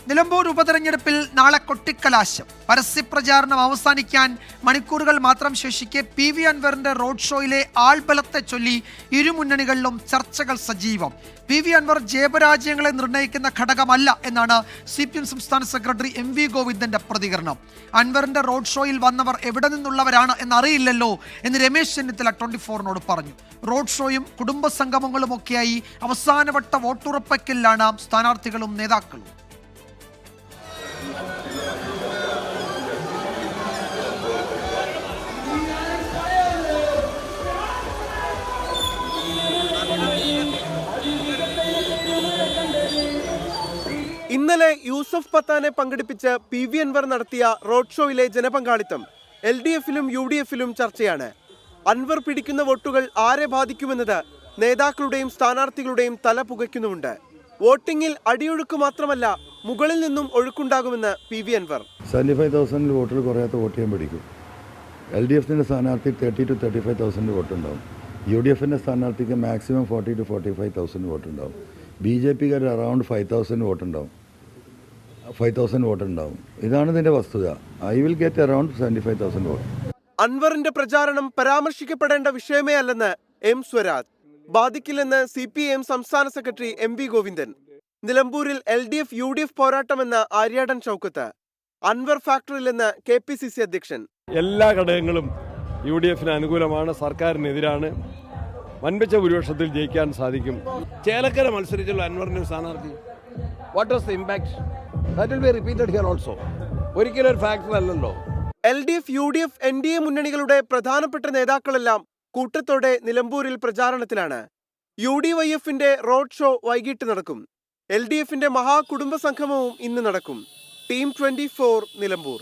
നിലമ്പൂർ ഉപതെരഞ്ഞെടുപ്പിൽ നാളെ കൊട്ടിക്കലാശം. പരസ്യപ്രചാരണം അവസാനിക്കാൻ മണിക്കൂറുകൾ മാത്രം ശേഷിക്കെ PV അൻവറിന്റെ റോഡ് ഷോയിലെ ആൾബലത്തെ ചൊല്ലി ഇരുമുന്നണികളിലും ചർച്ചകൾ സജീവം. PV അൻവർ ജയപരാജയങ്ങളെ നിർണ്ണയിക്കുന്ന ഘടകമല്ല എന്നാണ് CPM സംസ്ഥാന സെക്രട്ടറി MV ഗോവിന്ദന്റെ പ്രതികരണം. അൻവറിന്റെ റോഡ് ഷോയിൽ വന്നവർ എവിടെ നിന്നുള്ളവരാണ് എന്നറിയില്ലല്ലോ എന്ന് രമേശ് ചെന്നിത്തല 24നോട് പറഞ്ഞു. റോഡ് ഷോയും കുടുംബ സംഗമങ്ങളും ഒക്കെയായി അവസാനവട്ട വോട്ടുറപ്പിക്കലിലാണ് സ്ഥാനാർത്ഥികളും നേതാക്കളും. ഇന്നലെ യൂസഫ് പത്താനെ പങ്കെടുപ്പിച്ച് PV അൻവർ നടത്തിയ റോഡ് ഷോയിലെ ജനപങ്കാളിത്തം LDFിലും UDFിലും ചർച്ചയാണ്. അൻവർ പിടിക്കുന്ന വോട്ടുകൾ ആരെ ബാധിക്കുമെന്നത് നേതാക്കളുടെയും സ്ഥാനാർത്ഥികളുടെയും തല പുകയ്ക്കുന്നുമുണ്ട്. വോട്ടിംഗിൽ അടിയൊഴുക്ക് മാത്രമല്ല, മുകളിൽ നിന്നും ഒഴുക്കുണ്ടാകുമെന്ന് PV അൻവർ. 75,000 വോട്ടുകൾ കുറയാത്ത വോട്ട് ചെയ്യാൻ പിടിക്കും. LDFിൻ്റെ സ്ഥാനാർത്ഥി 30,000 to 35,000 വോട്ടുണ്ടാവും. UDFിൻ്റെ സ്ഥാനാർത്ഥിക്ക് മാക്സിമം 40,000 to 45,000 വോട്ടുണ്ടാവും. BJPക്കാർ അറൗണ്ട് 5,000 വോട്ടുണ്ടാവും. 5,000 വോട്ടുണ്ടാവും. ഇതാണ് ഇതിൻ്റെ വസ്തുത. I will get around 75,000 vote. അൻവറിന്റെ പ്രചാരണം പരാമർശിക്കപ്പെടേണ്ട വിഷയമേ അല്ലെന്ന് M സ്വരാജ്. ബാധിക്കില്ലെന്ന് CPIM സംസ്ഥാന സെക്രട്ടറി MV ഗോവിന്ദൻ. നിലമ്പൂരിൽ LDF UDF പോരാട്ടമെന്ന് Aryadan Shoukath. Anwar ഫാക്ടറിയിലെന്ന് KPCC അധ്യക്ഷൻ. എല്ലാ ഘടകങ്ങളും UDFിന് അനുകൂലമാണ്, സർക്കാരിനെതിരാണ്. വൻപിച്ച ഭൂരിപക്ഷത്തിൽ ജയിക്കാൻ സാധിക്കും. ചേലക്കര മത്സരിച്ചുള്ള അൻവറിന്റെ സ്ഥാനാർത്ഥി, what was the impact? That will be repeated here also. ഒരിക്കലും ഒരു ഫാക്ടർ അല്ലല്ലോ. LDF UDF NDA മുന്നണികളുടെ പ്രധാനപ്പെട്ട നേതാക്കളെല്ലാം കൂട്ടത്തോടെ നിലമ്പൂരിൽ പ്രചാരണത്തിലാണ്. UDYFിന്റെ റോഡ് ഷോ വൈകിട്ട് നടക്കും. LDFിന്റെ മഹാകുടുംബ സംഗമവും ഇന്ന് നടക്കും. ടീം 24 നിലമ്പൂർ.